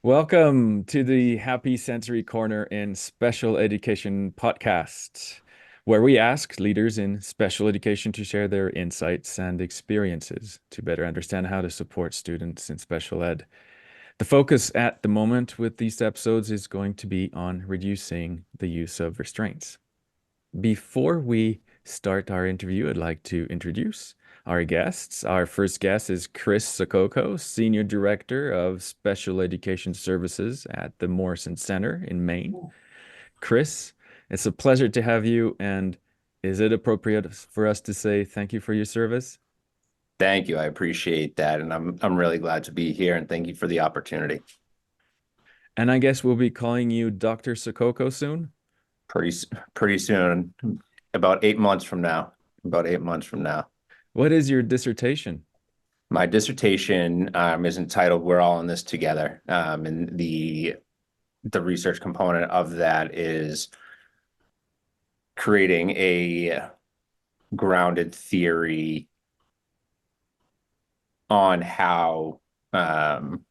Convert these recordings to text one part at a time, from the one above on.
Welcome to the Happy Sensory Corner in Special Education podcast, where we ask leaders in special education to share their insights and experiences to better understand how to support students in special ed. The focus at the moment with these episodes is going to be on reducing the use of restraints. Before we start our interview, I'd like to introduce our guests. Our first guest is Chris Sacocco, Senior Director of Special Education Services at the Morrison Center in Maine. Chris, it's a pleasure to have you. And is it appropriate for us to say thank you for your service? Thank you. I appreciate that. And I'm really glad to be here and thank you for the opportunity. And I guess we'll be calling you Dr. Sacocco soon. Pretty soon, about 8 months from now. About 8 months from now. What is your dissertation? My dissertation is entitled "We're All in This Together." And the research component of that is creating a grounded theory on how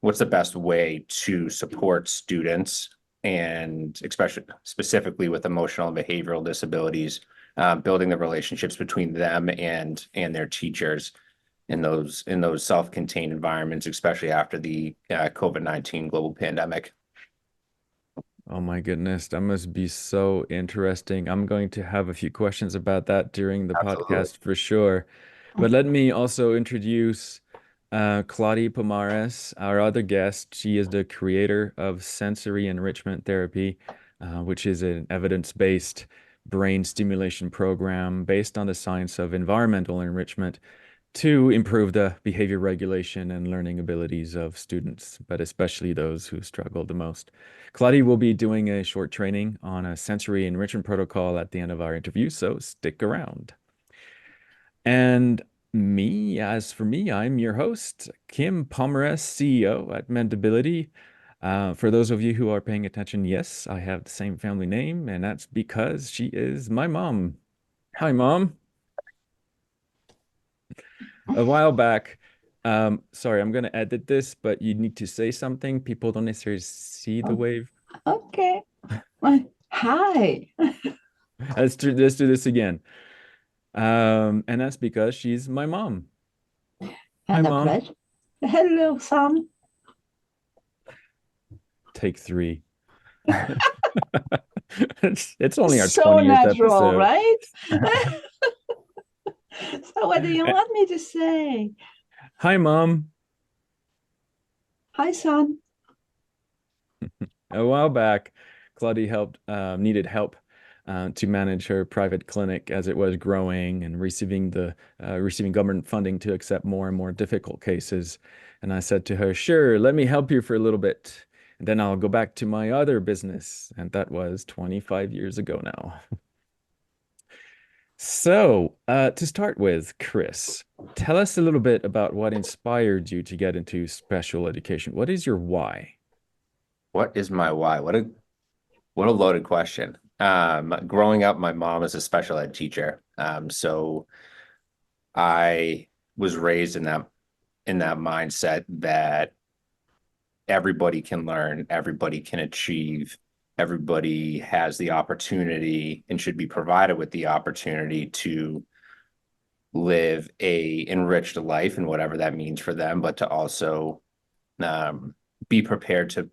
what's the best way to support students, and especially specifically with emotional and behavioral disabilities, building the relationships between them and their teachers in those self-contained environments, especially after the COVID-19 global pandemic. Oh my goodness, that must be so interesting. I'm going to have a few questions about that during the Absolutely. podcast for sure. But let me also introduce Claudie Pomares, our other guest. She is the creator of sensory enrichment therapy, which is an evidence-based brain stimulation program based on the science of environmental enrichment to improve the behavior regulation and learning abilities of students, but especially those who struggle the most. Claudia will be doing a short training on a sensory enrichment protocol at the end of our interview, so stick around. And as for me, I'm your host, Kim Pomares, CEO at Mendability. For those of you who are paying attention, yes, I have the same family name, and that's because she is my mom. Hi, Mom. A while back, sorry, I'm going to edit this, but you need to say something. People don't necessarily see the Oh, wave. okay. Hi. Let's do this again. And that's because she's my mom. Hi, And a Mom. pleasure. Hello, son. Take three. It's only our So 20th natural, episode. right? So what do you want me to say? Hi, Mom. Hi, son. A while back, Claudie needed help to manage her private clinic as it was growing and receiving government funding to accept more and more difficult cases. And I said to her, "Sure, let me help you for a little bit, and then I'll go back to my other business." And that was 25 years ago now. So, to start with, Chris, tell us a little bit about what inspired you to get into special education. What is your why? What is my why? What a loaded question. Growing up, my mom is a special ed teacher. So I was raised in that mindset that everybody can learn, everybody can achieve, everybody has the opportunity and should be provided with the opportunity to live a enriched life and whatever that means for them, but to also be prepared to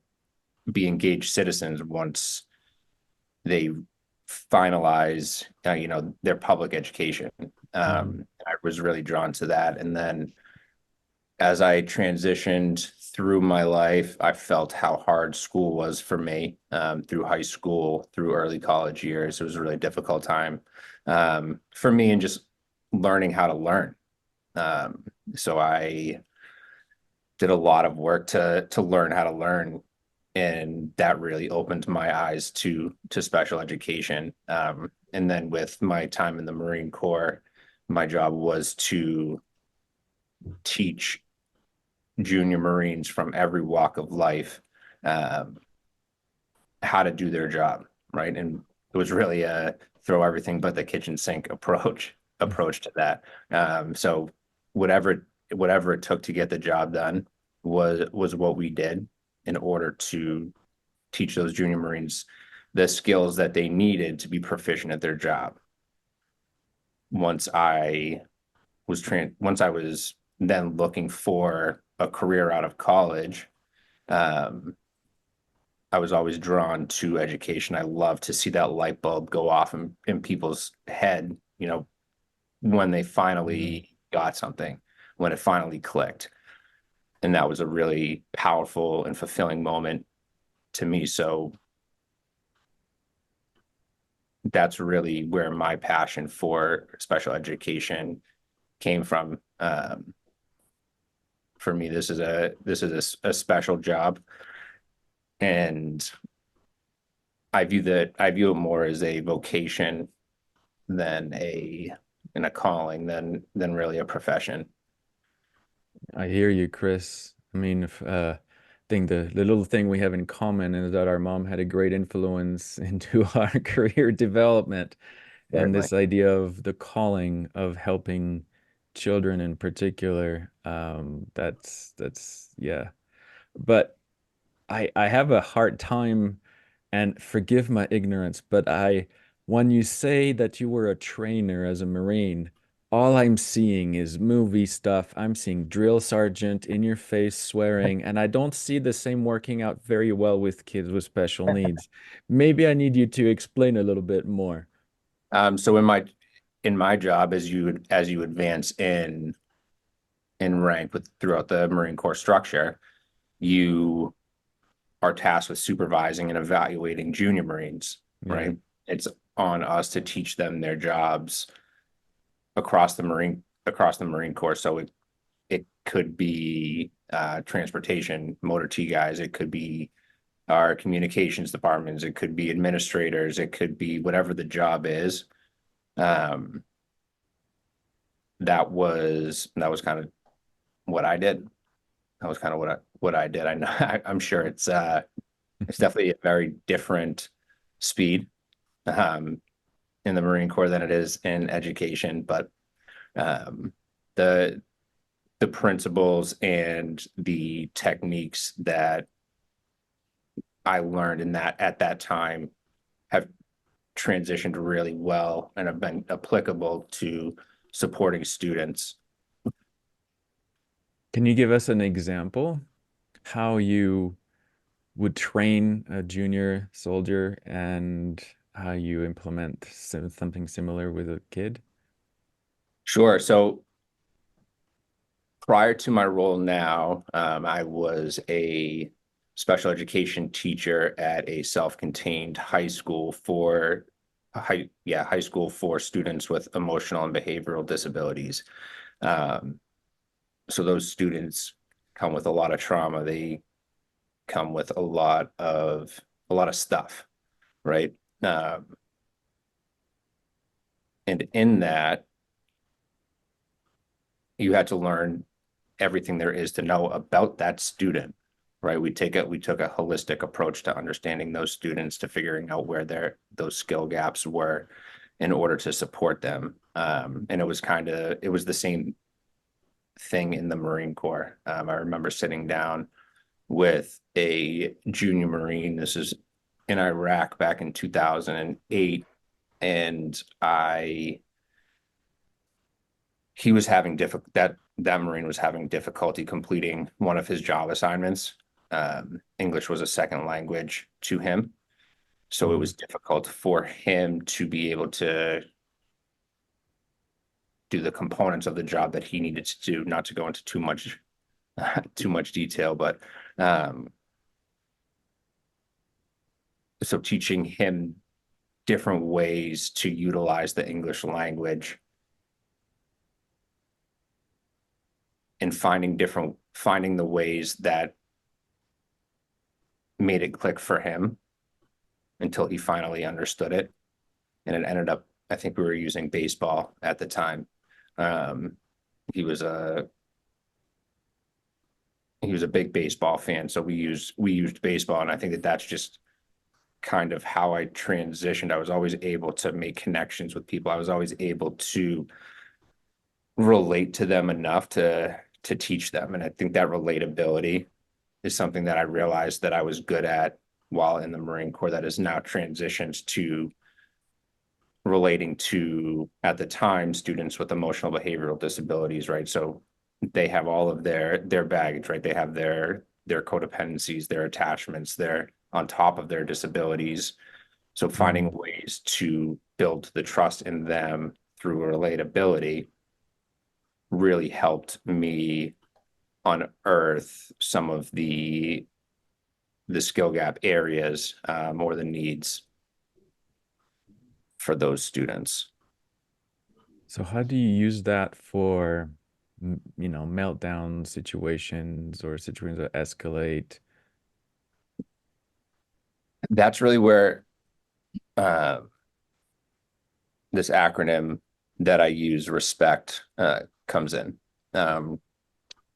be engaged citizens once they finalize, their public education. Mhm. I was really drawn to that. And then as I transitioned through my life, I felt how hard school was for me, through high school, through early college years. It was a really difficult time for me, and just learning how to learn. Um, so I did a lot of work to learn how to learn, and that really opened my eyes to special education. And then with my time in the Marine Corps, my job was to teach junior Marines from every walk of life um, how to do their job, right? And it was really a throw everything but the kitchen sink approach to that. So whatever whatever it took to get the job done was what we did. in order to teach those junior Marines the skills that they needed to be proficient at their job. Once I was then looking for a career out of college, I was always drawn to education. I love to see that light bulb go off in people's head, when they finally got something, when it finally clicked. And that was a really powerful and fulfilling moment to me. So that's really where my passion for special education came from. For me, this is a special job, and I view it more as a vocation than a calling than really a profession. I hear you, Chris. I mean, I think the little thing we have in common is that our mom had a great influence into our career development, and Certainly. this idea of the calling of helping children in particular. That's yeah. But I have a hard time, and forgive my ignorance, but when you say that you were a trainer as a Marine, all I'm seeing is movie stuff. I'm seeing drill sergeant in your face swearing, and I don't see the same working out very well with kids with special needs. Maybe I need you to explain a little bit more. So in my job, as you advance in rank throughout the Marine Corps structure, you are tasked with supervising and evaluating junior Marines, Yeah. right? It's on us to teach them their jobs across the Marine Corps. So it could be transportation, motor T guys, it could be our communications departments, it could be administrators, it could be whatever the job is. Um, that was kind of what I did. That was kind of what I did. I know I'm sure it's definitely a very different speed um, in the Marine Corps than it is in education, but um, the the principles and the techniques that I learned in that at that time have transitioned really well and have been applicable to supporting students. Can you give us an example how you would train a junior soldier and how you implement something similar with a kid? Sure. So prior to my role now, I was a special education teacher at a self-contained high school for high school for students with emotional and behavioral disabilities. Um, so those students come with a lot of trauma. They come with a lot of stuff, right? And in that, you had to learn everything there is to know about that student, right? We took a holistic approach to understanding those students, to figuring out where those skill gaps were in order to support them. And it was the same thing in the Marine Corps. I remember sitting down with a junior Marine. This is in Iraq back in 2008, and he was having that Marine was having difficulty completing one of his job assignments. English was a second language to him, so it Mhm. was difficult for him to be able to do the components of the job that he needed to do. Not to go into too much detail, but so teaching him different ways to utilize the English language and finding the ways that made it click for him until he finally understood it. And it ended up, I think we were using baseball at the time. Um, he was a big baseball fan, so we used baseball, and I think that's just kind of how I transitioned. I was always able to make connections with people. I was always able to relate to them enough to teach them, and I think that relatability is something that I realized that I was good at while in the Marine Corps that has now transitioned to relating to, at the time, students with emotional behavioral disabilities, right? So they have all of their baggage, right? They have their codependencies, their attachments, they're on top of their disabilities. So finding Mm. ways to build the trust in them through relatability really helped me unearth some of the skill gap areas, or the needs for those students. So how do you use that for, meltdown situations or situations that escalate? That's really where uh, this acronym that I use, RESPECT, comes in. Um,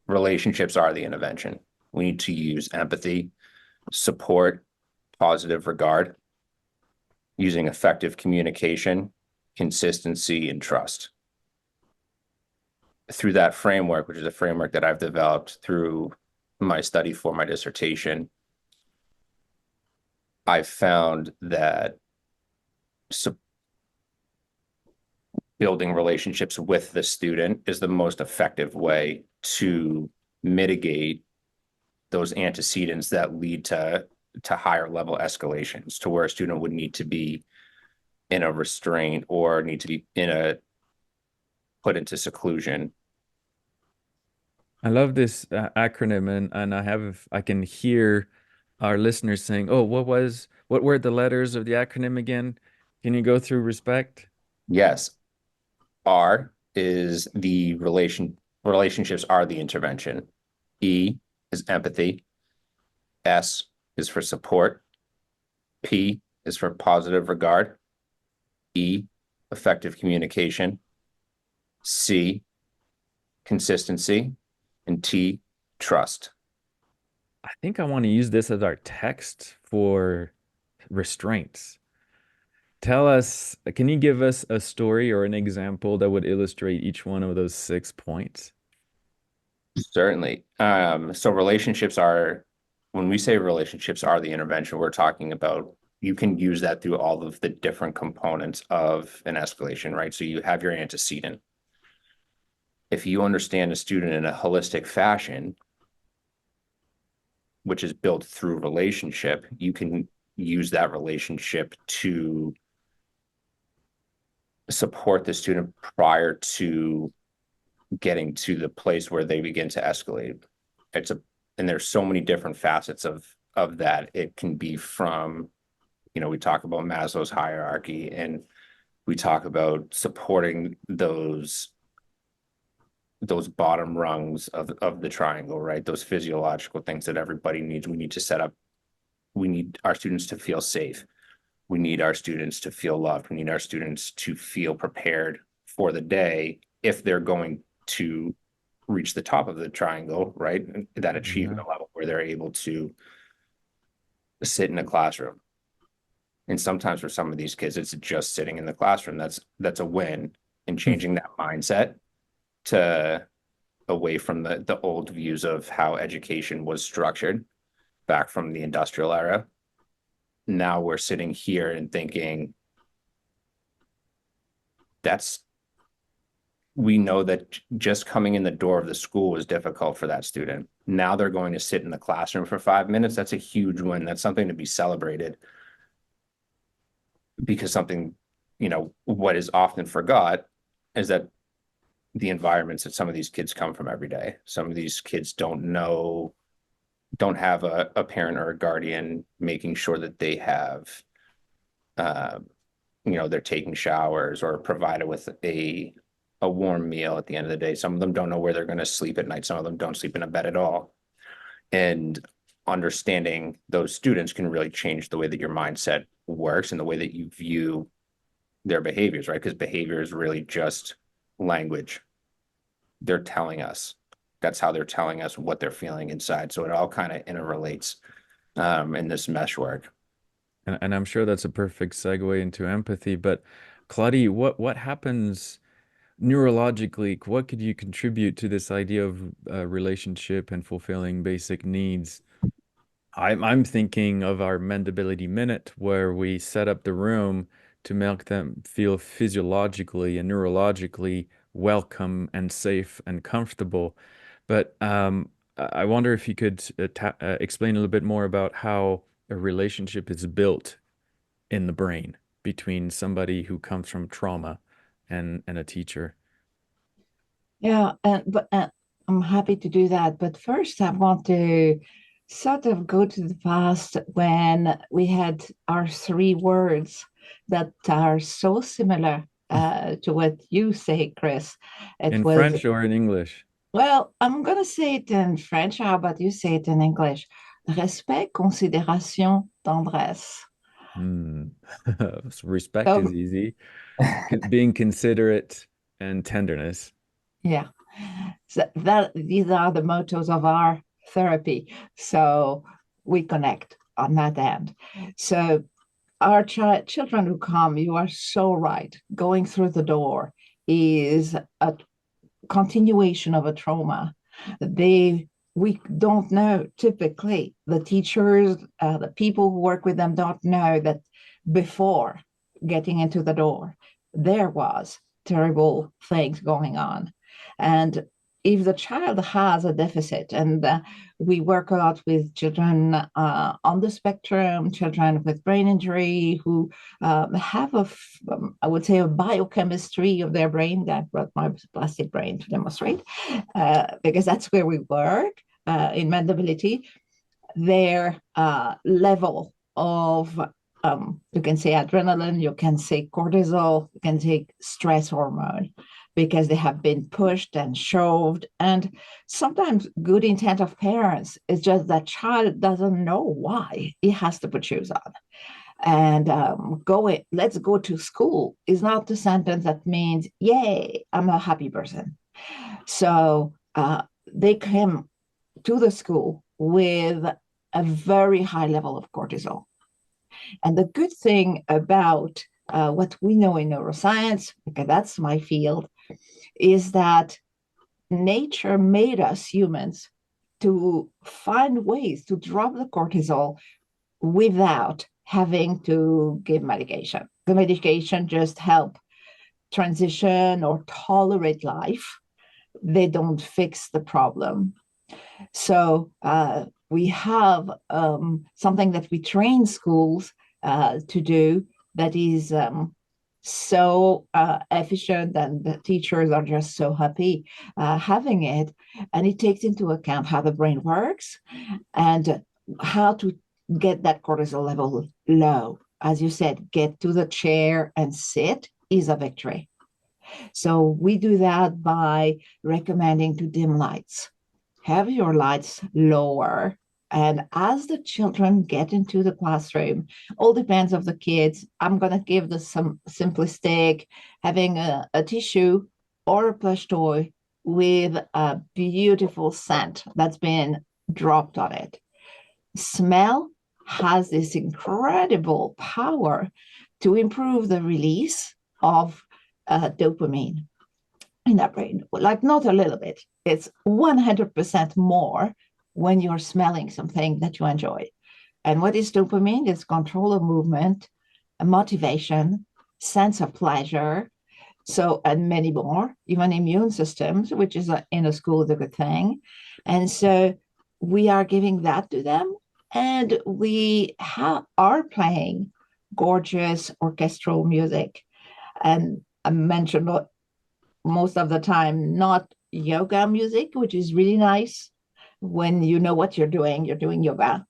Relationships are the intervention. We need to use empathy, support, positive regard, using effective communication, consistency, and trust. Through that framework, which is a framework that I've developed through my study for my dissertation, I found that building relationships with the student is the most effective way to mitigate those antecedents that lead to higher level escalations, to where a student would need to be in a restraint or need to be put into seclusion. I love this acronym, and I can hear our listeners saying, "Oh, what were the letters of the acronym again? Can you go through respect?" Yes, R is the relationships are the intervention. E is empathy. S is for support. P is for positive regard. E, effective communication. C, consistency. And T, trust. I think I want to use this as our text for restraints. Can you give us a story or an example that would illustrate each one of those 6 points? Certainly. So relationships are, when we say relationships are the intervention, we're talking about, you can use that through all of the different components of an escalation, right? So you have your antecedent. If you understand a student in a holistic fashion, which is built through relationship, you can use that relationship to support the student prior to getting to the place where they begin to escalate. And there's so many different facets of that. It can be from, we talk about Maslow's hierarchy, and we talk about supporting those bottom rungs of the triangle, right? Those physiological things that everybody needs. We need our students to feel safe. We need our students to feel loved. We need our students to feel prepared for the day if they're going to reach the top of the triangle, right? That Yeah. achievement level where they're able to sit in a classroom. And sometimes for some of these kids, it's just sitting in the classroom. That's a win, and changing that mindset to away from the old views of how education was structured back from the industrial era. Now we're sitting here and thinking, that's we know that just coming in the door of the school was difficult for that student. Now they're going to sit in the classroom for 5 minutes. That's a huge win. That's something to be celebrated, because what is often forgot is that the environments that some of these kids come from every day. Some of these kids don't have a parent or a guardian making sure that they have, uh, they're taking showers or provided with a warm meal at the end of the day. Some of them don't know where they're going to sleep at night. Some of them don't sleep in a bed at all. And understanding those students can really change the way that your mindset works and the way that you view their behaviors, right? Because behavior is really just language. They're telling us. That's how they're telling us what they're feeling inside. So it all kind of interrelates in this meshwork. And I'm sure that's a perfect segue into empathy. But Claudie, what happens neurologically? What could you contribute to this idea of relationship and fulfilling basic needs? I'm thinking of our Mendability Minute where we set up the room to make them feel physiologically and neurologically welcome and safe and comfortable. But I wonder if you could explain a little bit more about how a relationship is built in the brain between somebody who comes from trauma and a teacher. Yeah, but I'm happy to do that. But first, I want to sort of go to the past when we had our three words that are so similar to what you say, Chris. It In was, French or in English? well, I'm going to say it in French. How about you say it in English? Respect, considération, tendresse. Hmm. Respect is So, easy. Being considerate and tenderness. yeah. So that these are the mottos of our therapy. So we connect on that end. So our children who come, you are so right. Going through the door is a continuation of a trauma. They we don't know typically the teachers, the people who work with them don't know that before getting into the door, there was terrible things going on. And if the child has a deficit, and we work a lot with children on the spectrum, children with brain injury who have I would say, a biochemistry of their brain. That brought my plastic brain to demonstrate, because that's where we work in Mendability. Their level of you can say adrenaline, you can say cortisol, you can say stress hormone, because they have been pushed and shoved. And sometimes good intent of parents is just that child doesn't know why he has to put shoes on. And let's go to school is not the sentence that means, yay, I'm a happy person. So they came to the school with a very high level of cortisol. And the good thing about what we know in neuroscience, because that's my field, is that nature made us humans to find ways to drop the cortisol without having to give medication. The medication just help transition or tolerate life. They don't fix the problem. So we have something that we train schools to do that is so efficient, and the teachers are just so happy having it. And it takes into account how the brain works and how to get that cortisol level low. As you said, get to the chair and sit is a victory. So we do that by recommending to dim lights. Have your lights lower. And as the children get into the classroom, all depends of the kids. I'm going to give this some simplistic, having a tissue or a plush toy with a beautiful scent that's been dropped on it. Smell has this incredible power to improve the release of dopamine in that brain. Like, not a little bit, it's 100% more when you're smelling something that you enjoy. And what is dopamine? It's control of movement, motivation, sense of pleasure. So, and many more, even immune systems, which is in a school is a good thing. And so we are giving that to them. And we are playing gorgeous orchestral music. And I mentioned most of the time, not yoga music, which is really nice. When you know what you're doing yoga.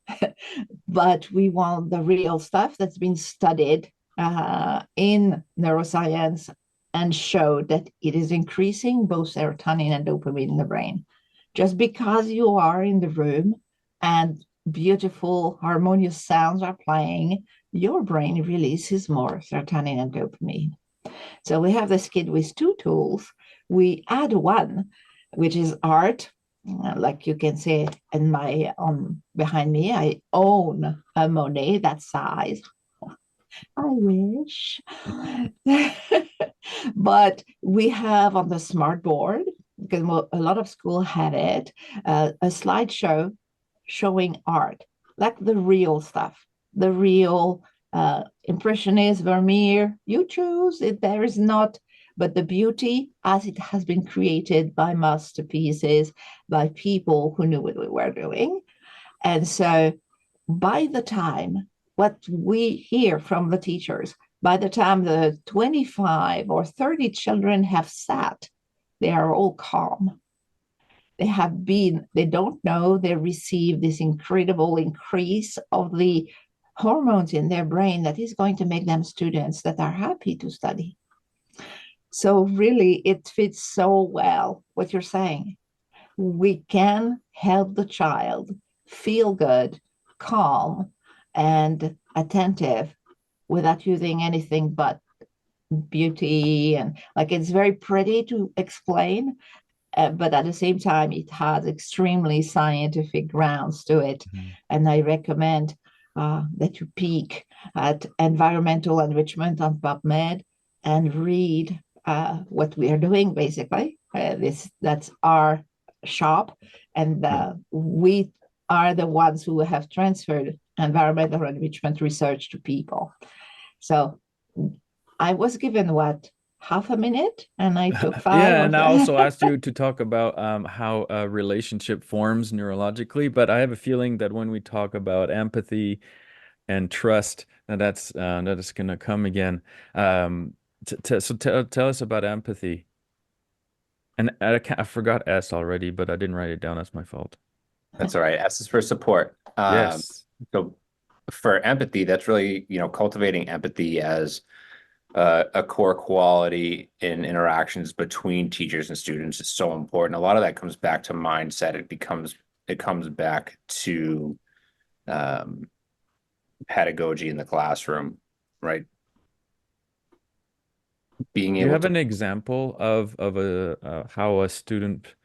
But we want the real stuff that's been studied in neuroscience and showed that it is increasing both serotonin and dopamine in the brain. Just because you are in the room and beautiful, harmonious sounds are playing, your brain releases more serotonin and dopamine. So we have this kid with two tools. We add one, which is art. Like you can see in my behind me, I own a Monet that size. I wish. But we have on the smart board, because a lot of schools have it, a slideshow showing art. like the real stuff, the real impressionist, Vermeer, you choose it. There is not, but the beauty as it has been created by masterpieces, by people who knew what we were doing. And so by the time what we hear from the teachers, by the time the 25 or 30 children have sat, they are all calm. They don't know, they receive this incredible increase of the hormones in their brain that is going to make them students that are happy to study. So really, it fits so well what you're saying. We can help the child feel good, calm, and attentive without using anything but beauty. And like it's very pretty to explain, but at the same time, it has extremely scientific grounds to it. Mhm. And I recommend that you peek at environmental enrichment on PubMed and read what we are doing, basically. That's our shop, and we are the ones who have transferred environmental enrichment research to people. So I was given what, half a minute, and I took five Yeah, or and I also asked you to talk about how a relationship forms neurologically, but I have a feeling that when we talk about empathy and trust, that is gonna come again. So tell us about empathy. And I forgot S already, but I didn't write it down. That's my fault. That's all right. S is for support. Yes. So for empathy, that's really, cultivating empathy as a core quality in interactions between teachers and students is so important. A lot of that comes back to mindset. It comes back to um, pedagogy in the classroom, right? Being Do you able have to an example of a how a student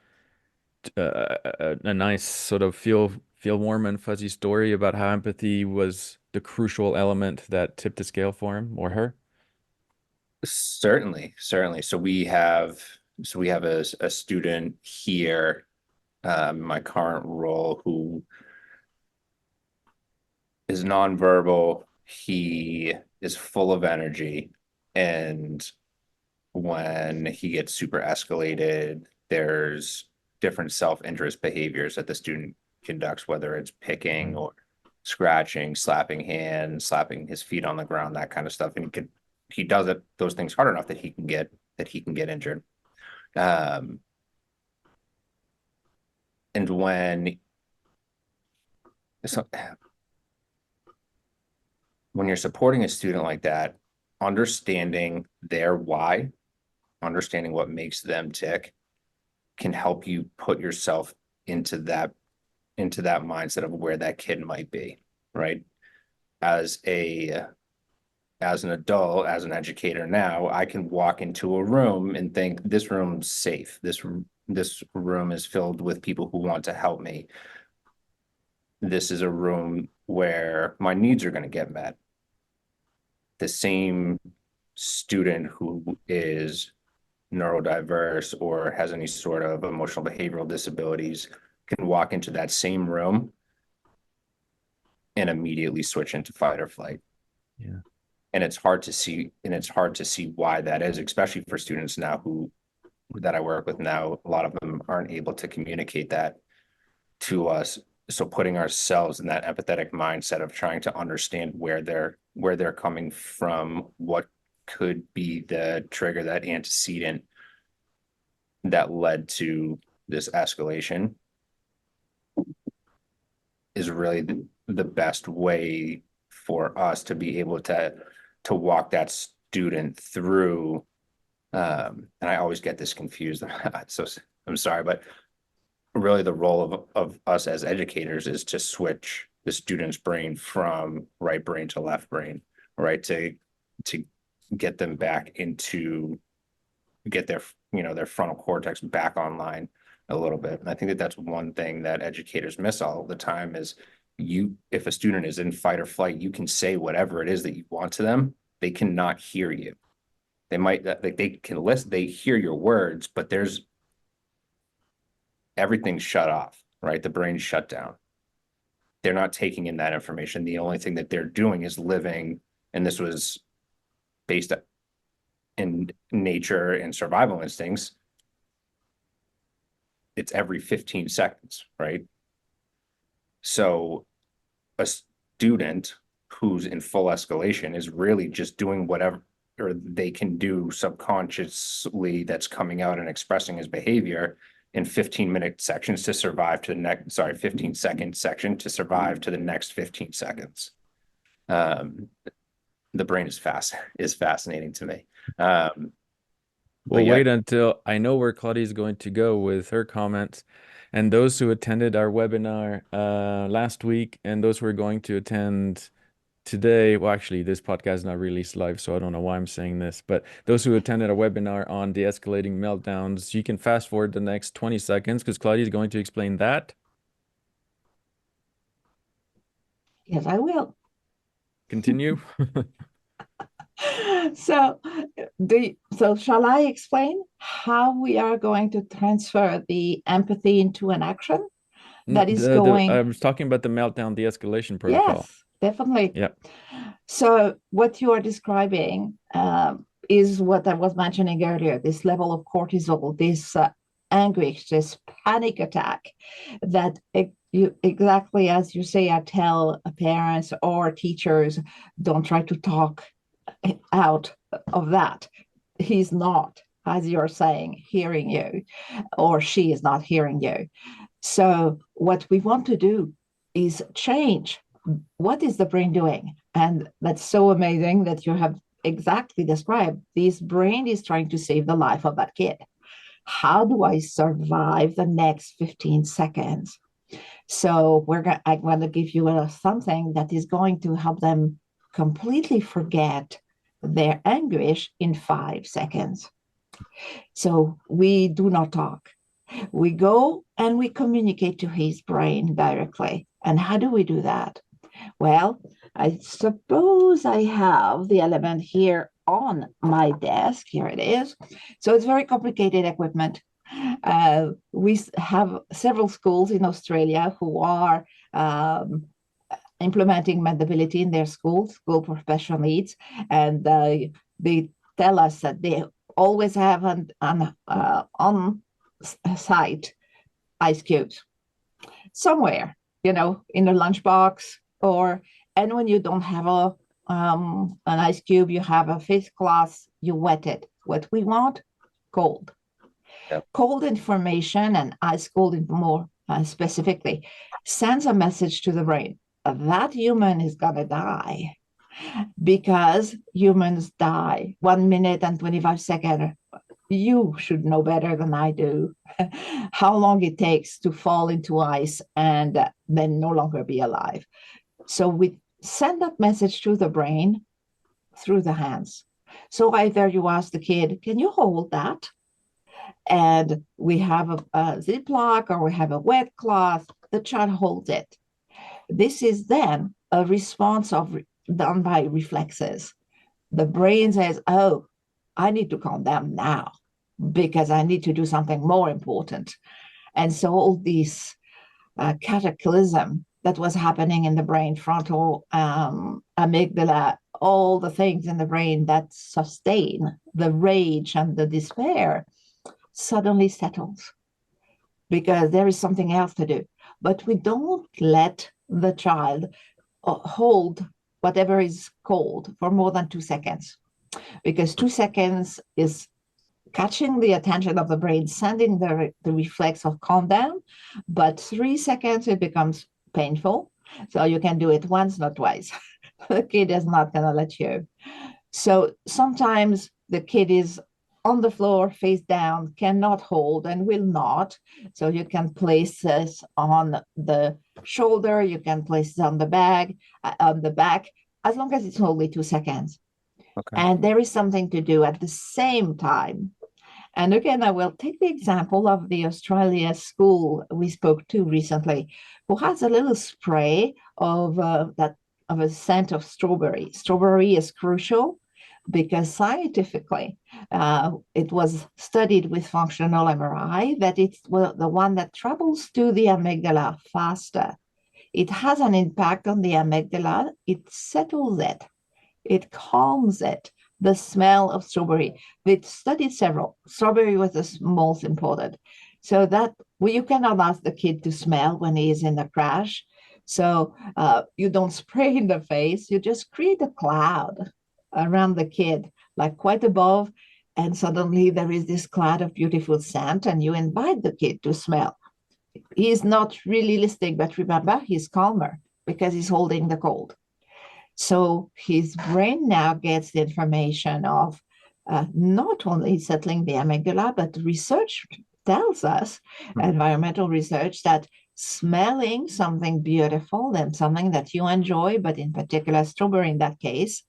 a nice sort of feel warm and fuzzy story about how empathy was the crucial element that tipped the scale for him or her? certainly. So we have a student here, my current role, who is nonverbal. He is full of energy, and when he gets super escalated, there's different self-interest behaviors that the student conducts, whether it's picking Mhm. or scratching, slapping hands, slapping his feet on the ground, that kind of stuff. And he does those things hard enough that he can get injured. Um, and so, when you're supporting a student like that, understanding their why, understanding what makes them tick, can help you put yourself into that mindset of where that kid might be, right? As a as an adult, as an educator now, I can walk into a room and think this room's safe. This room is filled with people who want to help me. This is a room where my needs are going to get met. The same student who is neurodiverse or has any sort of emotional behavioral disabilities can walk into that same room and immediately switch into fight or flight. Yeah. And it's hard to see why that is, especially for students now that I work with now. A lot of them aren't able to communicate that to us. So putting ourselves in that empathetic mindset of trying to understand where they're coming from, what could be the trigger, that antecedent that led to this escalation, is really the best way for us to be able to walk that student through. And I always get this confused. So I'm sorry, but really the role of us as educators is to switch the student's brain from right brain to left brain, right? To get them back into get their frontal cortex back online a little bit. And I think that that's one thing that educators miss all the time is, if a student is in fight or flight, you can say whatever it is that you want to them. They cannot hear you. They might, like, they can listen, they hear your words, but everything's shut off, right? The brain's shut down. they're not taking in that information. The only thing that they're doing is living, and this was based in nature and survival instincts. It's every 15 seconds, right? So a student who's in full escalation is really just doing whatever they can do subconsciously that's coming out and expressing his behavior in 15-minute sections to survive to the next, 15-second section to survive to the next 15 seconds. The brain is fascinating to me. We'll wait until I know where Claudie is going to go with her comments. And those who attended our webinar last week and those who are going to attend today, well, actually, this podcast is not released live, so I don't know why I'm saying this, but those who attended a webinar on de-escalating meltdowns, you can fast forward the next 20 seconds because Claudie is going to explain that. Yes, I will. Continue. So shall I explain how we are going to transfer the empathy into an action that is going? I was talking about the meltdown de-escalation protocol. Yes, definitely. Yeah. So what you are describing is what I was mentioning earlier, this level of cortisol, this anguish, this panic attack that you, exactly as you say, I tell parents or teachers, don't try to talk out of that. He's not, as you're saying, hearing you, or she is not hearing you. So what we want to do is change. What is the brain doing? And that's so amazing that you have exactly described. This brain is trying to save the life of that kid. How do I survive the next 15 seconds? So I'm going to give you something that is going to help them completely forget their anguish in 5 seconds. So we do not talk. We go and we communicate to his brain directly. And how do we do that? Well, I suppose I have the element here on my desk. Here it is. So it's very complicated equipment. We have several schools in Australia who are implementing Medability in their schools, school professional needs, and they tell us that they always have on site ice cubes somewhere, in a lunchbox, and when you don't have an ice cube, you have a face cloth, you wet it. What we want, cold. Yep. Cold information, and ice cold more specifically, sends a message to the brain. That human is going to die, because humans die 1 minute and 25 seconds. You should know better than I do how long it takes to fall into ice and then no longer be alive. So we send that message to the brain through the hands. So either you ask the kid, can you hold that? And we have a Ziploc or we have a wet cloth, the child holds it. This is then a response done by reflexes. The brain says, oh, I need to calm down now because I need to do something more important. And so all this cataclysm that was happening in the brain, frontal amygdala, all the things in the brain that sustain the rage and the despair suddenly settles because there is something else to do. But we don't let the child hold whatever is cold for more than 2 seconds, because 2 seconds is catching the attention of the brain, sending the reflex of calm down, but 3 seconds it becomes painful. So you can do it once, not twice. The kid is not going to let you. So sometimes the kid is on the floor, face down, cannot hold and will not. So you can place this on the shoulder, you can place it on the back, as long as it's only 2 seconds. Okay. And there is something to do at the same time. And again, I will take the example of the Australia school we spoke to recently, who has a little spray of a scent of strawberry. Strawberry is crucial because scientifically, it was studied with functional MRI that it's the one that travels to the amygdala faster. it has an impact on the amygdala. It settles it. It calms it. The smell of strawberry. We studied several. Strawberry was the most important. So that you cannot ask the kid to smell when he is in the crash. So you don't spray in the face. You just create a cloud around the kid, like quite above. And suddenly there is this cloud of beautiful scent, and you invite the kid to smell. He's not really listening, but remember, he's calmer because he's holding the cold. So his brain now gets the information of not only settling the amygdala, but research tells us, environmental research, that smelling something beautiful and something that you enjoy, but in particular strawberry in that case,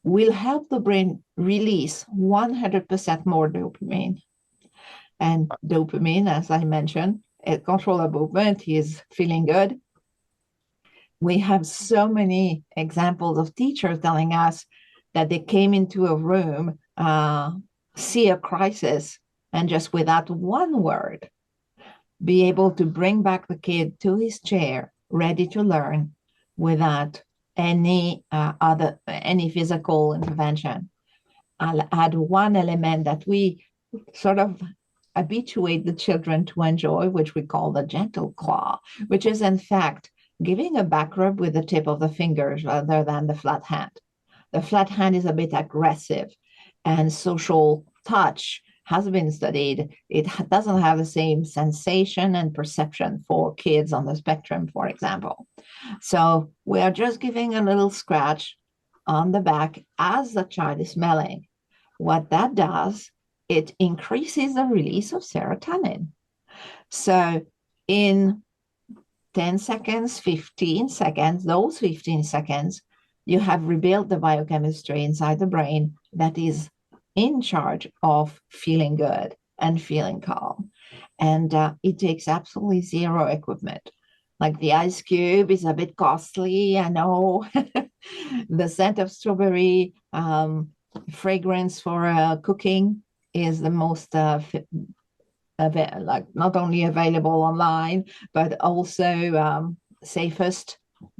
will help the brain release 100% more dopamine. And dopamine, as I mentioned, it controls our movement, is feeling good. We have so many examples of teachers telling us that they came into a room, see a crisis, and just without one word, be able to bring back the kid to his chair, ready to learn, without any physical intervention. I'll add one element that we sort of habituate the children to enjoy, which we call the gentle claw, which is in fact giving a back rub with the tip of the fingers rather than the flat hand. The flat hand is a bit aggressive, and social touch has been studied. It doesn't have the same sensation and perception for kids on the spectrum, for example. So we are just giving a little scratch on the back as the child is smelling. What that does, it increases the release of serotonin. So in 10 seconds, 15 seconds, those 15 seconds, you have rebuilt the biochemistry inside the brain that is in charge of feeling good and feeling calm. And it takes absolutely zero equipment. Like the ice cube is a bit costly, I know. The scent of strawberry, fragrance for cooking is the most like not only available online, but also safest.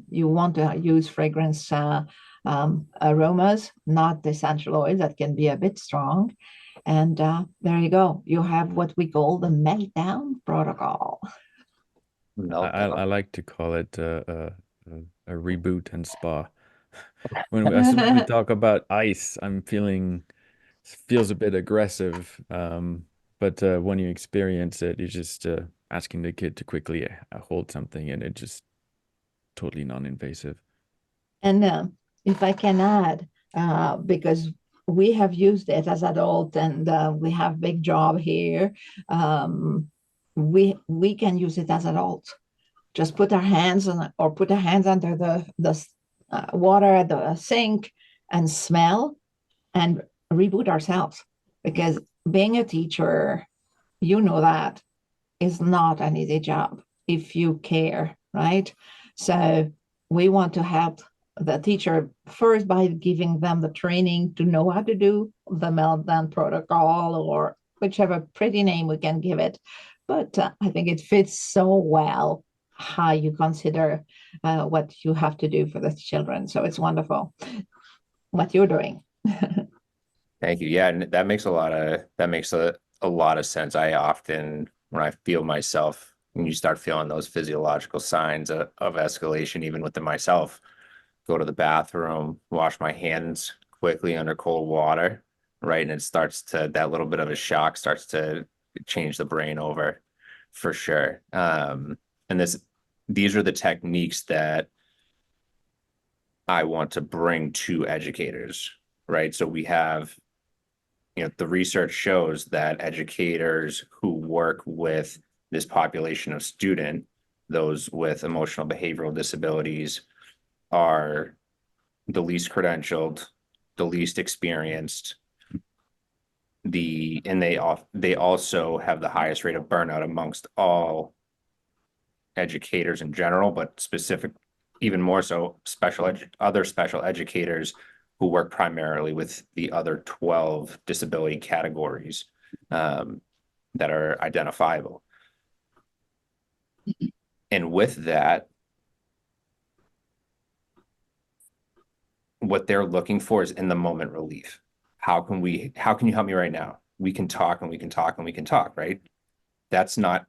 You want to use fragrance aromas, not essential oils that can be a bit strong. And there you go. You have what we call the meltdown protocol. I like to call it a reboot and spa. As soon as we talk about ice, I'm feels a bit aggressive. But when you experience it, you're just asking the kid to quickly hold something, and it just totally non-invasive. And if I can add, because we have used it as adult and we have big job here, we can use it as adults. Just put our hands on or put our hands under the water at the sink and smell and reboot ourselves. Because being a teacher, you know that is not an easy job if you care, right? So we want to help the teacher first by giving them the training to know how to do the meltdown protocol or whichever pretty name we can give it. But I think it fits so well how you consider what you have to do for the children. So it's wonderful what you're doing. Thank you. Yeah, and that makes a lot of sense. I often, when I feel myself, when you start feeling those physiological signs of escalation, even within myself, go to the bathroom, wash my hands quickly under cold water, right? And it starts to, that little bit of a shock starts to change the brain over for sure. And these are the techniques that I want to bring to educators, right? So we have, the research shows that educators who work with this population of student, those with emotional behavioral disabilities, are the least credentialed, the least experienced, and they also have the highest rate of burnout amongst all educators in general, but even more so other special educators who work primarily with the other 12 disability categories that are identifiable. And with that, what they're looking for is in the moment relief. How can you help me right now? We can talk and we can talk and we can talk, right? That's not,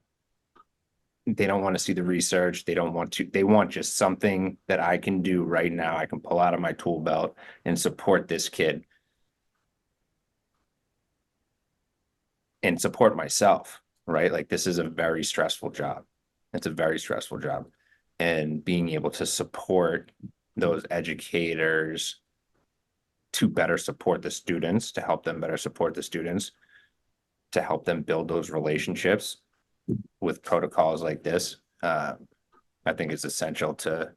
they don't want to see the research. They want just something that I can do right now. I can pull out of my tool belt and support this kid and support myself, right? Like, this is a very stressful job. It's a very stressful job. And being able to support those educators to better support the students, to help them better support the students, to help them build those relationships with protocols like this, I think is essential to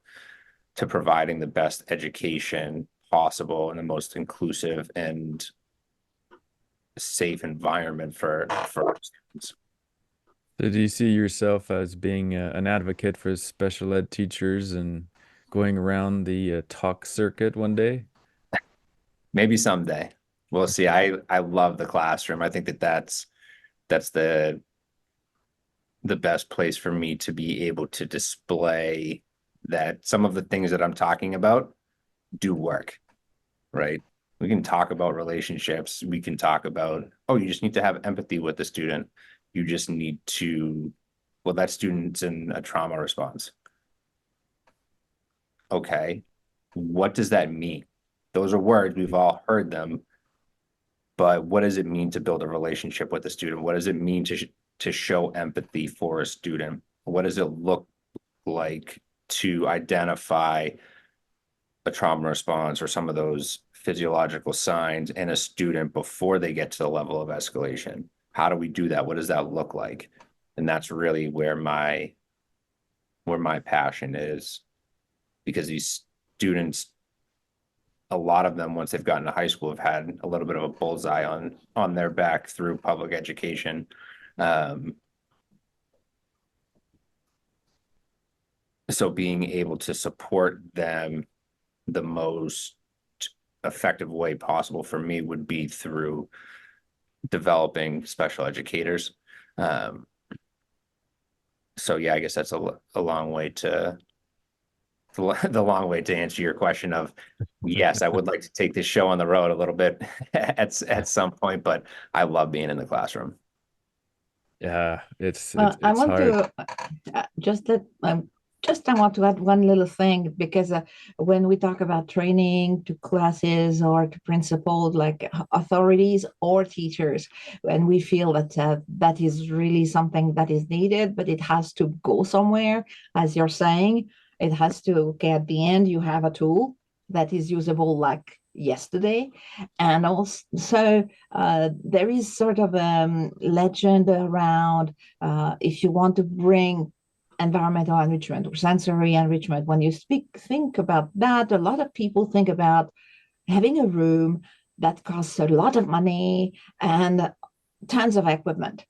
providing the best education possible and the most inclusive and safe environment for our students. So do you see yourself as being an advocate for special ed teachers and going around the talk circuit one day? Maybe someday. We'll see. I love the classroom. I think that's the best place for me to be able to display that some of the things that I'm talking about do work, right? We can talk about relationships. We can talk about, oh, you just need to have empathy with the student. You just need to, well, that student's in a trauma response. Okay, what does that mean? Those are words, we've all heard them, but what does it mean to build a relationship with the student? What does it mean to show empathy for a student? What does it look like to identify a trauma response or some of those physiological signs in a student before they get to the level of escalation? How do we do that? What does that look like? And that's really where my passion is, because these students, a lot of them, once they've gotten to high school, have had a little bit of a bullseye on their back through public education. So being able to support them the most effective way possible for me would be through developing special educators. So yeah, I guess that's a long way to the long way to answer your question of, yes, I would like to take this show on the road a little bit at some point, but I love being in the classroom. Yeah, Well, I it's want hard. to I want to add one little thing, because when we talk about training to classes or to principals, like authorities or teachers, when we feel that that is really something that is needed, but it has to go somewhere, as you're saying, it has to, okay, at the end, you have a tool that is usable like yesterday. And also, there is sort of a legend around, if you want to bring environmental enrichment or sensory enrichment, when you think about that, a lot of people think about having a room that costs a lot of money and tons of equipment.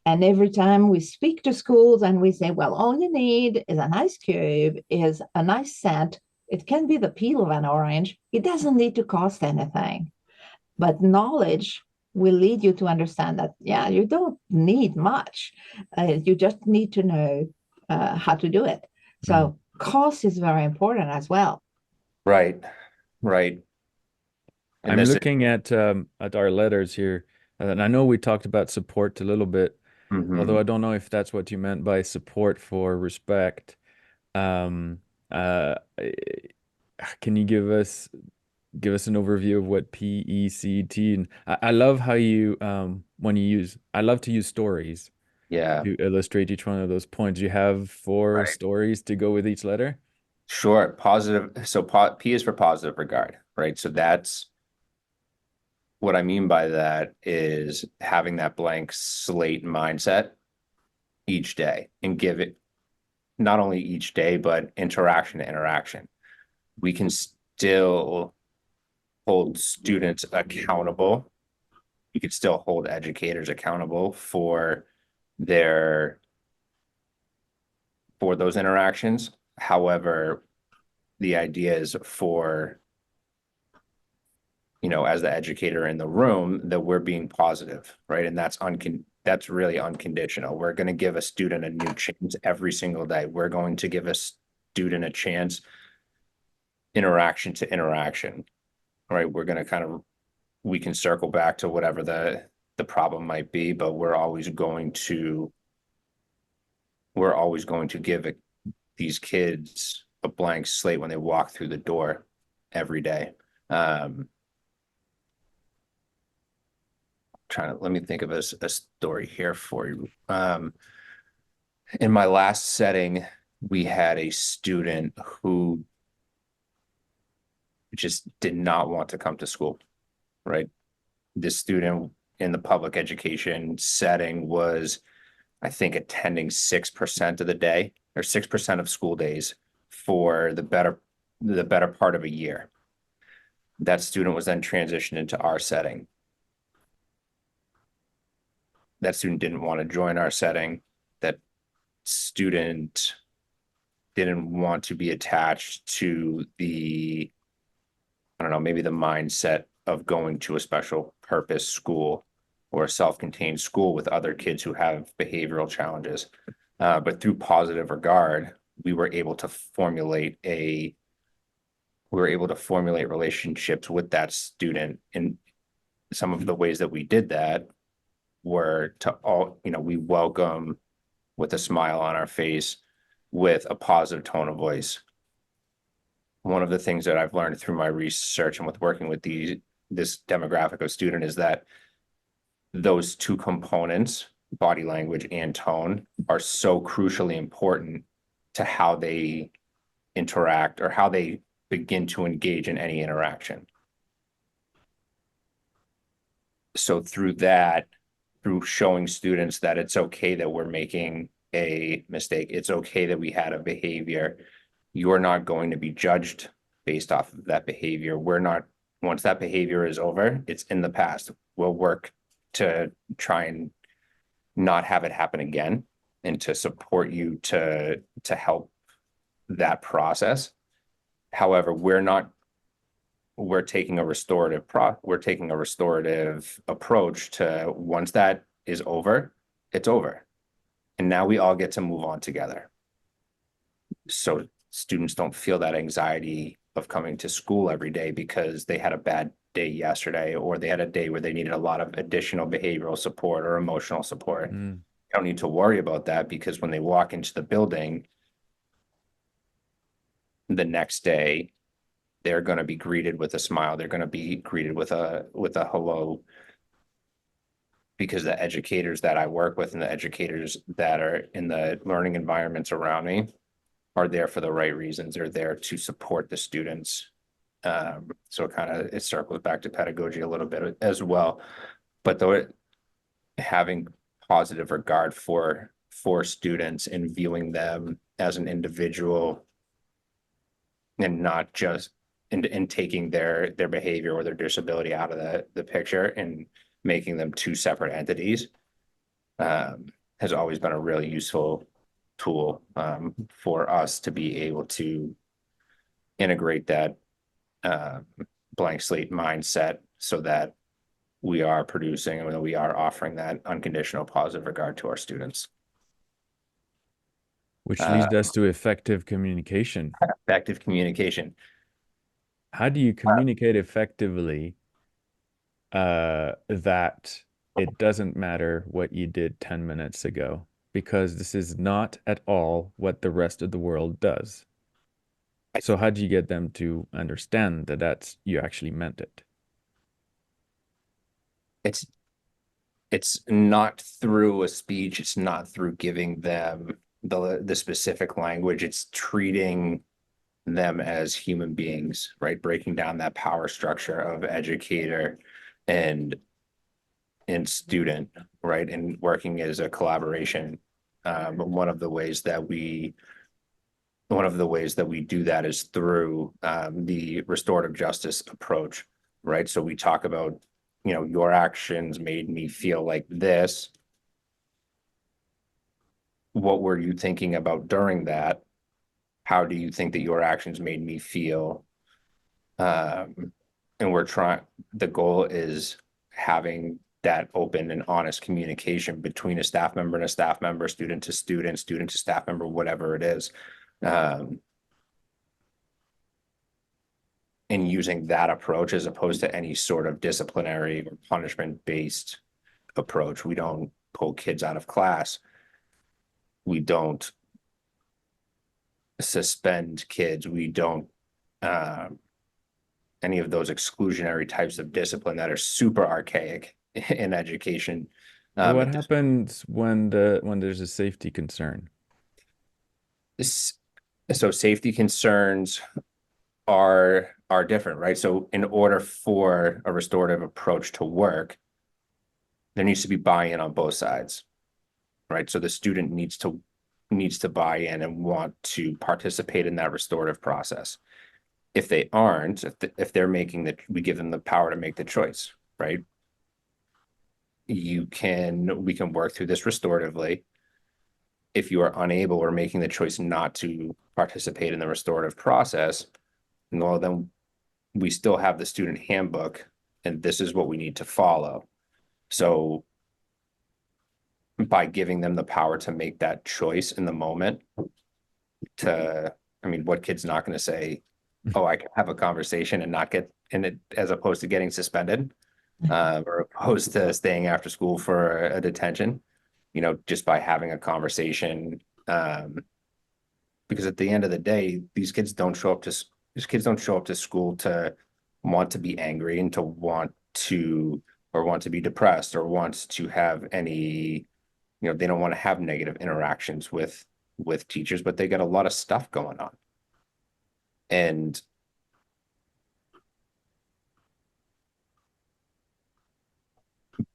And every time we speak to schools and we say, well, all you need is an ice cube, is a nice scent. It can be the peel of an orange. It doesn't need to cost anything. But knowledge will lead you to understand that, yeah, you don't need much. You just need to know how to do it. Mm. So cost is very important as well. Right, right. And I'm this, looking at our letters here, and I know we talked about support a little bit, although I don't know if that's what you meant by support for respect. Um, uh, can you give us an overview of what PECT, and I love how you when you use, I love to use stories yeah, to illustrate each one of those points. You have four right. stories to go with each letter. Sure. Positive. So P is for positive regard, right? So that's what I mean by that, is having that blank slate mindset each day, and give it not only each day, but interaction to interaction. We can still hold students accountable. You could still hold educators accountable for their for those interactions. However, the idea is for, as the educator in the room, that we're being positive, right? And that's really unconditional. We're going to give a student a new chance every single day. We're going to give a student a chance interaction to interaction, right? We're going to we can circle back to whatever the problem might be, but we're always going to give these kids a blank slate when they walk through the door every day. Let me think of a story here for you. In my last setting, we had a student who just did not want to come to school, right? This student in the public education setting was, I think, attending 6% of the day, or 6% of school days for the better part of a year. That student was then transitioned into our setting. That student didn't want to join our setting. That student didn't want to be attached to the, I don't know, maybe the mindset of going to a special purpose school or a self-contained school with other kids who have behavioral challenges. But through positive regard, we were able to formulate relationships with that student. And some of the ways that we did that were we welcome with a smile on our face, with a positive tone of voice. One of the things that I've learned through my research and with working with this demographic of student is that those two components, body language and tone, are so crucially important to how they interact or how they begin to engage in any interaction. So through showing students that it's okay that we're making a mistake, it's okay that we had a behavior, you're not going to be judged based off of that behavior. Once that behavior is over, it's in the past. We'll work to try and not have it happen again and to support you to help that process. However, we're taking a restorative approach to, once that is over, it's over. And now we all get to move on together. So students don't feel that anxiety of coming to school every day because they had a bad day yesterday, or they had a day where they needed a lot of additional behavioral support or emotional support. You don't need to worry about that, because when they walk into the building the next day, they're going to be greeted with a smile. They're going to be greeted with a hello, because the educators that I work with and the educators that are in the learning environments around me are there for the right reasons. They're there to support the students. So it circles back to pedagogy a little bit as well, but though having positive regard for students and viewing them as an individual, and not just in taking their behavior or their disability out of the picture and making them two separate entities, has always been a really useful tool for us to be able to integrate that blank slate mindset, so that we are producing and we are offering that unconditional positive regard to our students. Which leads us to effective communication. Effective communication. How do you communicate effectively that it doesn't matter what you did 10 minutes ago? Because this is not at all what the rest of the world does. So how do you get them to understand that you actually meant it? It's not through a speech. It's not through giving them the specific language. It's treating them as human beings, right? Breaking down that power structure of educator and student, right? And working as a collaboration. But one of the ways that we do that is through the restorative justice approach, right? So we talk about, your actions made me feel like this. What were you thinking about during that? How do you think that your actions made me feel? And the goal is having that open and honest communication between a staff member and a staff member, student to student, student to staff member, whatever it is. and using that approach as opposed to any sort of disciplinary or punishment-based approach. We don't pull kids out of class. We don't suspend kids. We don't any of those exclusionary types of discipline that are super archaic in education. What happens when there's a safety concern? So safety concerns are different, right? So in order for a restorative approach to work, there needs to be buy-in on both sides, right? So the student needs to buy in and want to participate in that restorative process. If they aren't, if they're we give them the power to make the choice, right? We can work through this restoratively. If you are unable or making the choice not to participate in the restorative process, well, then we still have the student handbook, and this is what we need to follow. So by giving them the power to make that choice in the moment, what kid's not going to say, oh, I can have a conversation and not get in it, as opposed to getting suspended, or opposed to staying after school for a detention, just by having a conversation. Because at the end of the day, these kids don't show up to school to want to be angry and to want to be depressed or want to have any, they don't want to have negative interactions with teachers, but they got a lot of stuff going on. And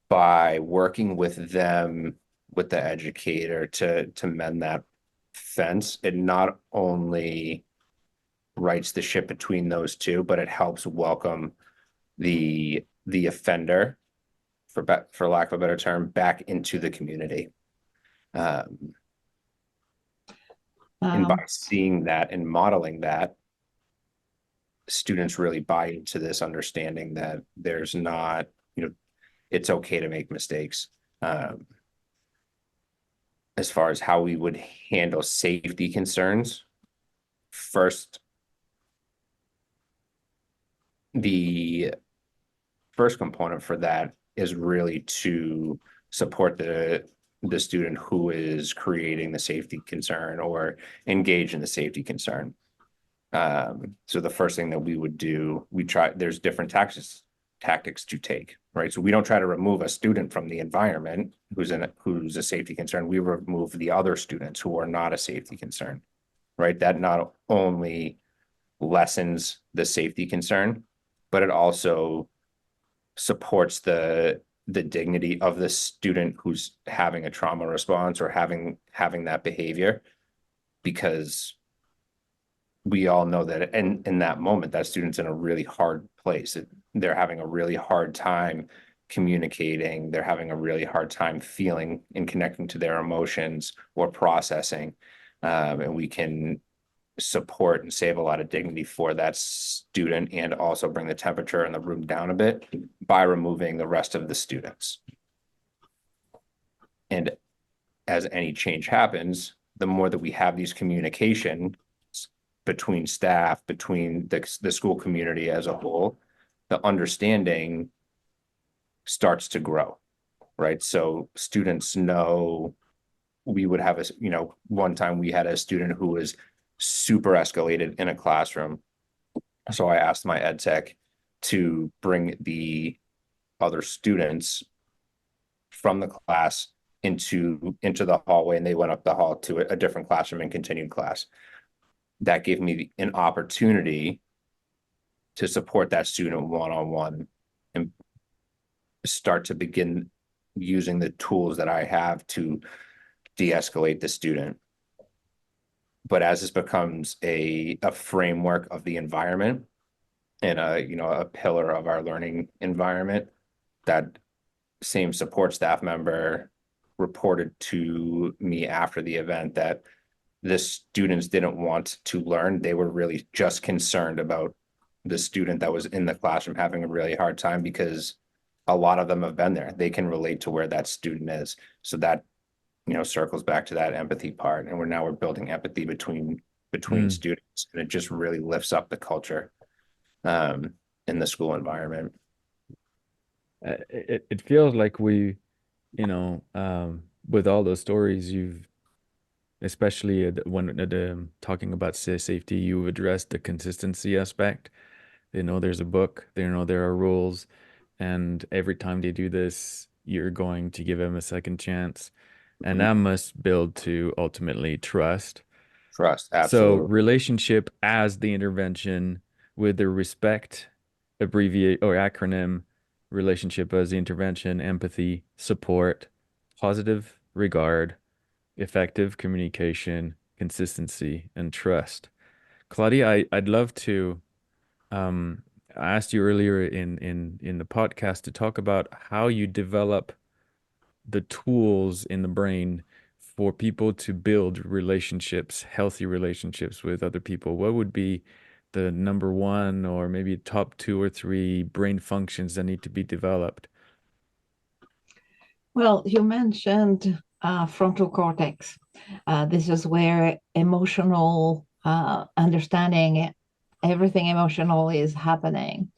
by working with them, with the educator to mend that fence, it not only rights the ship between those two, but it helps welcome the offender, for lack of a better term, back into the community. And by seeing that and modeling that, students really buy into this understanding that there's not, it's okay to make mistakes. As far as how we would handle safety concerns, first, the first component for that is really to support the student who is creating the safety concern or engage in the safety concern. So the first thing that we would do, there's different tactics to take, right? So we don't try to remove a student from the environment who's a safety concern. We remove the other students who are not a safety concern, right? That not only lessens the safety concern, but it also supports the dignity of the student who's having a trauma response or having that behavior, because we all know that in that moment, that student's in a really hard place. They're having a really hard time communicating. They're having a really hard time feeling and connecting to their emotions or processing. And we can support and save a lot of dignity for that student and also bring the temperature in the room down a bit by removing the rest of the students. And as any change happens, the more that we have these communication between staff, between the school community as a whole, the understanding starts to grow, right? So students know. We would have one time we had a student who was super escalated in a classroom. So I asked my ed tech to bring the other students from the class into the hallway, and they went up the hall to a different classroom and continued class. That gave me an opportunity to support that student one-on-one and start to begin using the tools that I have to de-escalate the student. But as this becomes a framework of the environment and a pillar of our learning environment, that same support staff member reported to me after the event that the students didn't want to learn. They were really just concerned about the student that was in the classroom having a really hard time, because a lot of them have been there. They can relate to where that student is. So that, circles back to that empathy part. And we're building empathy between students, and it just really lifts up the culture. in the school environment. It feels like with all those stories especially when talking about safety, you address the consistency aspect. They know there's a book, they know there are rules, and every time they do this, you're going to give them a second chance. And Mhm. that must build to ultimately trust. Trust, So absolutely. relationship as the intervention with the respect abbreviate or acronym, relationship as the intervention, empathy, support, positive regard, effective communication, consistency, and trust. Claudia, I'd love to I asked you earlier in the podcast to talk about how you develop the tools in the brain for people to build relationships, healthy relationships with other people. What would be the number one or maybe top two or three brain functions that need to be developed? Well, you mentioned frontal cortex. This is where emotional understanding, everything emotional is happening.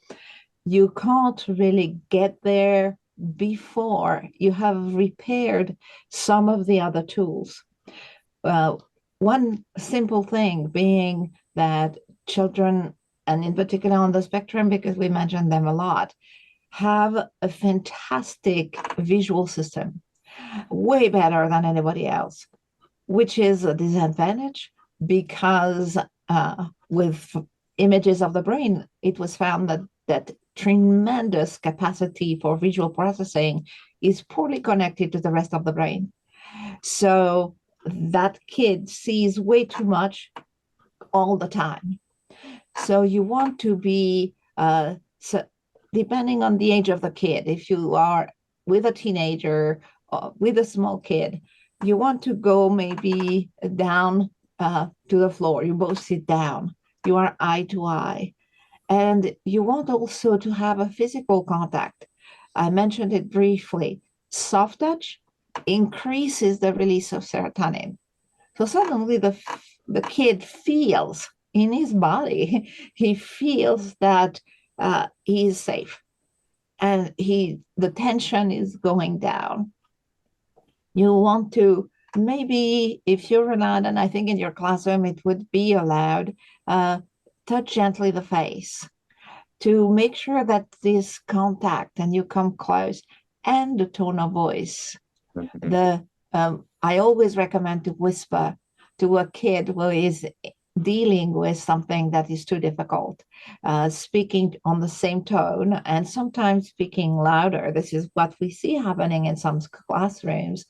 You can't really get there before you have repaired some of the other tools. Uh, One simple thing being that children, and in particular on the spectrum, because we mention them a lot, have a fantastic visual system, way better than anybody else, which is a disadvantage because with images of the brain, it was found that tremendous capacity for visual processing is poorly connected to the rest of the brain. So that kid sees way too much all the time. So you want to be, so depending on the age of the kid, if you are with a teenager, with a small kid, you want to go maybe down to the floor. You both sit down. You are eye to eye. And you want also to have a physical contact. I mentioned it briefly. Soft touch increases the release of serotonin. So suddenly the kid feels in his body, he feels that he is safe and the tension is going down. You want to maybe, if you're allowed, and I think in your classroom it would be allowed, uh, touch gently the face to make sure that this contact and you come close and the tone of voice. Mhm. The I always recommend to whisper to a kid who is dealing with something that is too difficult, speaking on the same tone and sometimes speaking louder. This is what we see happening in some classrooms.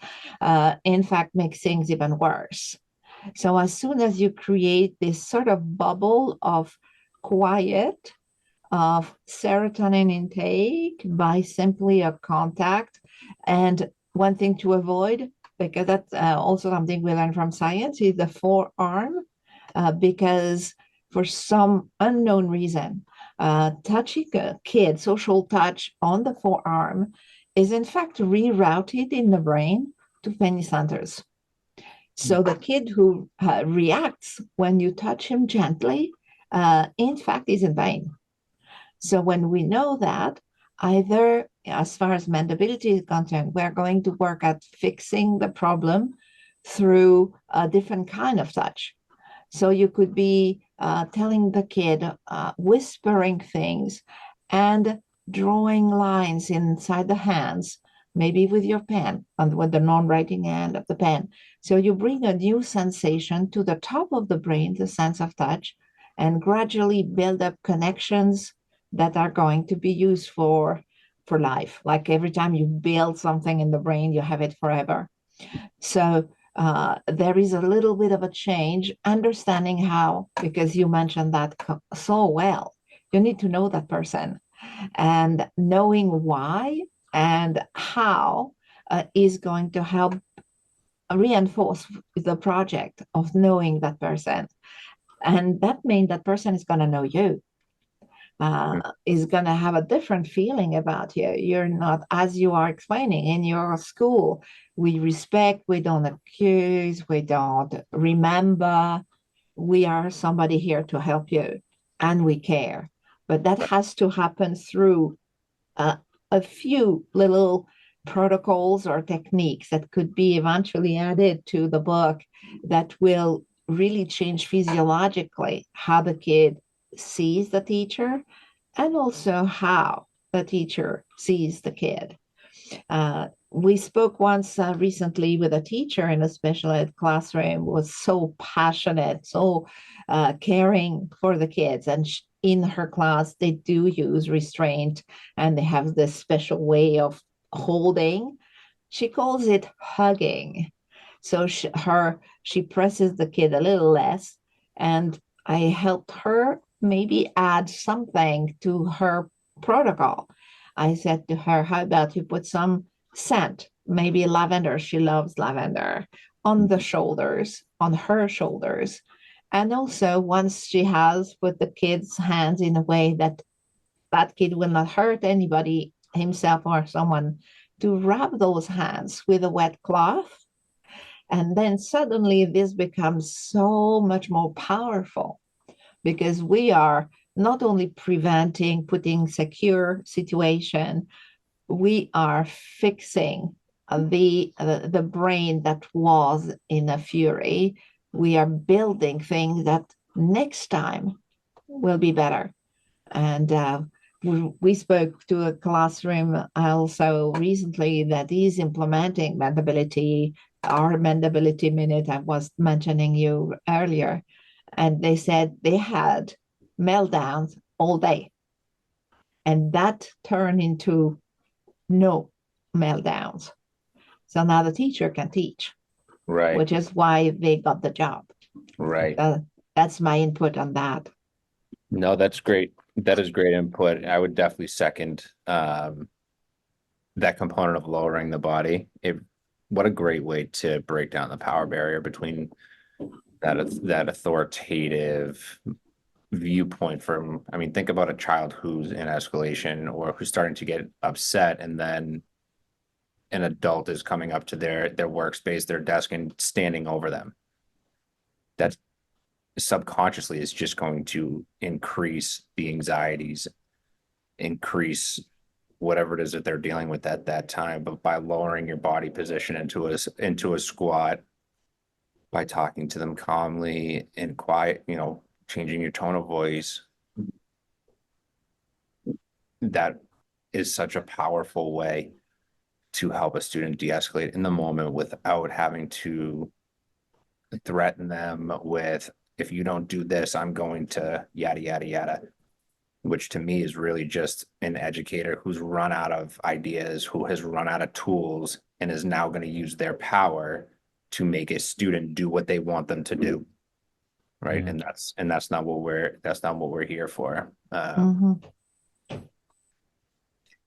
In fact, makes things even worse. So as soon as you create this sort of bubble of quiet, of serotonin intake by simply a contact. And one thing to avoid, because that's also something we learn from science, is the forearm, because for some unknown reason, touching a kid, social touch on the forearm, is in fact rerouted in the brain to pain centers. So the kid who reacts when you touch him gently, in fact, is in pain. So when we know that, either as far as mendability is concerned, we're going to work at fixing the problem through a different kind of touch. So you could be telling the kid, whispering things and drawing lines inside the hands, maybe with your pen and with the non-writing hand of the pen. So you bring a new sensation to the top of the brain, the sense of touch, and gradually build up connections that are going to be used for life. Like every time you build something in the brain, you have it forever. So there is a little bit of a change, understanding how, because you mentioned that so well, you need to know that person and knowing why and how is going to help reinforce the project of knowing that person. And that means that person is going to know you, is going to have a different feeling about you. You're not, as you are explaining in your school, we respect, we don't accuse, we don't remember. We are somebody here to help you and we care. but that has to happen through a few little protocols or techniques that could be eventually added to the book that will really change physiologically how the kid sees the teacher and also how the teacher sees the kid. We spoke once recently with a teacher in a special ed classroom, was so passionate, so caring for the kids. And in her class, they do use restraint and they have this special way of holding. She calls it hugging. So she presses the kid a little less. And I helped her maybe add something to her protocol. I said to her, how about you put some scent, maybe lavender, she loves lavender, on the shoulders, on her shoulders. And also, once she has put the kid's hands in a way that that kid will not hurt anybody, himself or someone, to rub those hands with a wet cloth. And then suddenly this becomes so much more powerful because we are not only preventing, putting secure situation, we are fixing the brain that was in a fury. We are building things that next time will be better. And we spoke to a classroom also recently that is implementing mendability, our mendability minute I was mentioning you earlier. And they said they had meltdowns all day. And that turned into no meltdowns. So now the teacher can teach, Right. which is why they got the job. Right. That's my input on that. No, that's great. That is great input. I would definitely second that component of lowering the body. What a great way to break down the power barrier between that authoritative viewpoint from, I mean, think about a child who's in escalation or who's starting to get upset, and then an adult is coming up to their workspace, their desk, and standing over them. That subconsciously is just going to increase the anxieties, increase whatever it is that they're dealing with at that time. But by lowering your body position into a squat, by talking to them calmly and quiet, changing your tone of voice, that is such a powerful way to help a student de-escalate in the moment without having to threaten them with, if you don't do this, I'm going to yada, yada, yada, which to me is really just an educator who's run out of ideas, who has run out of tools, and is now going to use their power to make a student do what they want them to do. Right. Yeah. And that's not what we're here for. And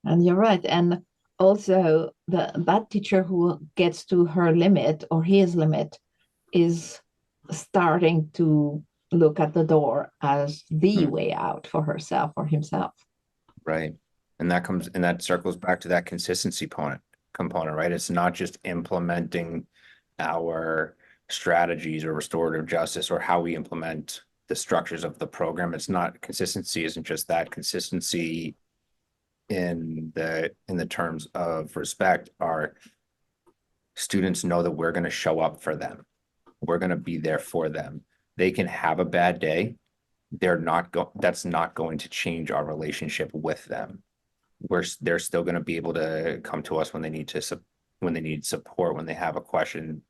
you're right. And also that teacher who gets to her limit or his limit is starting to look at the door as the way out for herself or himself. Right. And that circles back to that consistency component, right? It's not just implementing our strategies or restorative justice or how we implement the structures of the program. It's not, consistency isn't just that. Consistency in the terms of respect are, students know that we're going to show up for them. We're going to be there for them. They can have a bad day. That's not going to change our relationship with them. They're still going to be able to come to us when they need support, when they have a question,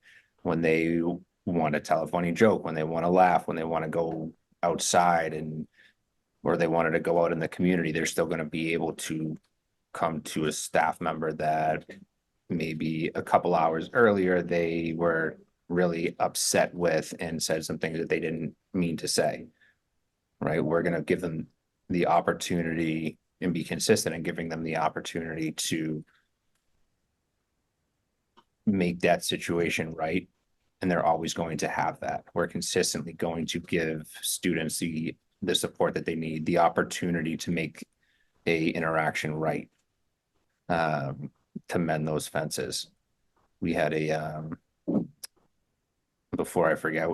when they want to tell a funny joke, when they want to laugh, when they want to go outside or they wanted to go out in the community. They're still going to be able to come to a staff member that maybe a couple hours earlier they were really upset with and said some things that they didn't mean to say. Right? We're going to give them the opportunity and be consistent in giving them the opportunity to make that situation right. And they're always going to have that. We're consistently going to give students the support that they need, the opportunity to make a interaction right, to mend those fences. We had before I forget,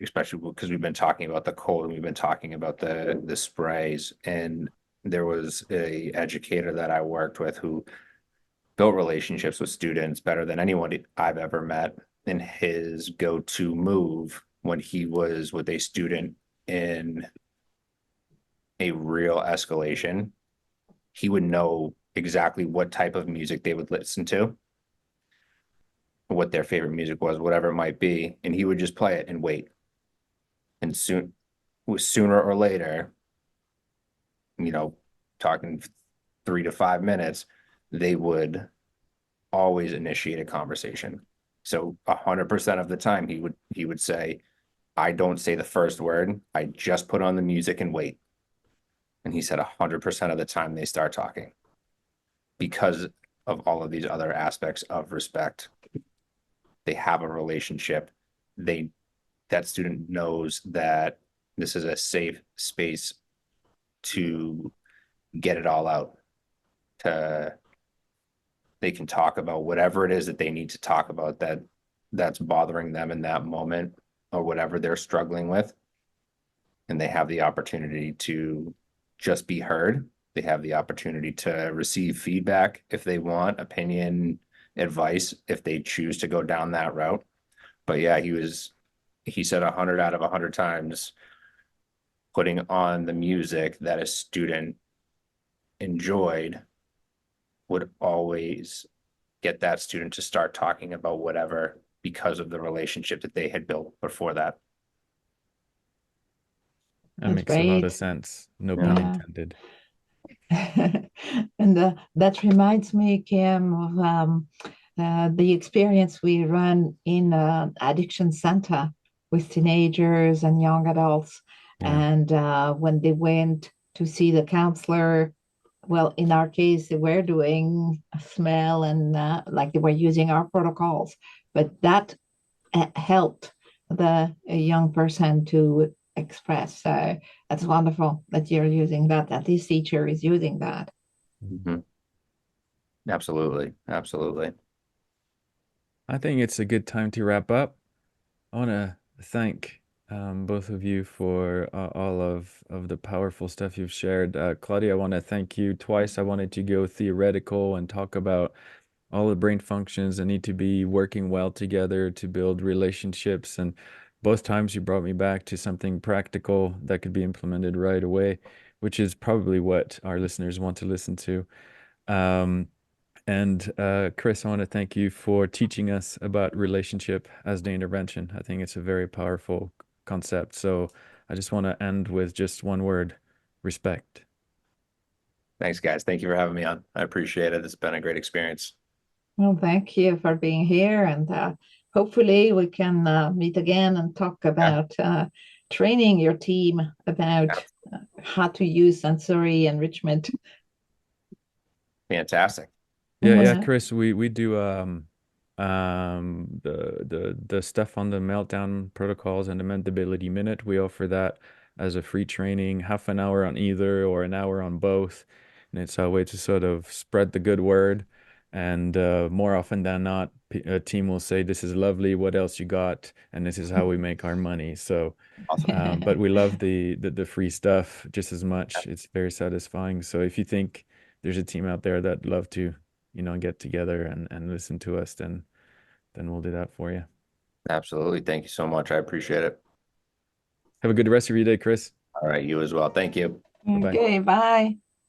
especially because we've been talking about the cold and we've been talking about the sprays. And there was a educator that I worked with who built relationships with students better than anyone I've ever met. And his go-to move when he was with a student in a real escalation, he would know exactly what type of music they would listen to, what their favorite music was, whatever it might be, and he would just play it and wait. And sooner or later, you know, talking 3 to 5 minutes, they would always initiate a conversation. So 100% of the time he would say, I don't say the first word. I just put on the music and wait. And he said 100% of the time they start talking because of all of these other aspects of respect. They have a relationship. That student knows that this is a safe space to get it all out. They can talk about whatever it is that they need to talk about that's bothering them in that moment or whatever they're struggling with. And they have the opportunity to just be heard. They have the opportunity to receive feedback if they want, opinion, advice, if they choose to go down that route. But yeah, he said 100 out of 100 times putting on the music that a student enjoyed would always get that student to start talking about whatever because of the relationship that they had built before that. That That's makes a lot of great. sense. No pun Yeah. intended. And that reminds me, Kim, of the experience we run in an addiction center with teenagers and young adults. Yeah. And when they went to see the counselor, well, in our case, they were doing a smell and like they were using our protocols, but that helped the young person to express. So that's wonderful that you're using that, that this teacher is using that. Mm-hmm. Absolutely. Absolutely. I think it's a good time to wrap up. I want to thank both of you for all of the powerful stuff you've shared. Claudia, I want to thank you twice. I wanted to go theoretical and talk about all the brain functions that need to be working well together to build relationships. And both times you brought me back to something practical that could be implemented right away, which is probably what our listeners want to listen to. Um, and Chris, I want to thank you for teaching us about relationship as the intervention. I think it's a very powerful concept. So I just want to end with just one word: respect. Thanks, guys. Thank you for having me on. I appreciate it. It's been a great experience. Well, thank you for being here. And hopefully we can meet again and talk Yeah, about training your team about how to use sensory enrichment. fantastic. Yeah, yeah, Yeah. Chris, we do the stuff on the meltdown protocols and the mendability minute. We offer that as a free training, half an hour on either or an hour on both. And it's a way to sort of spread the good word. And more often than not, a team will say, "This is lovely. What else you got?" And this is how we make our money. So, Awesome. but we love the free stuff just as much. It's very satisfying. So if you think there's a team out there that'd love to get together and listen to us, then we'll do that for you. Absolutely. Thank you so much. I appreciate it. Have a good rest of your day, Chris. All right, you as well. Thank you. Bye bye. Okay, bye.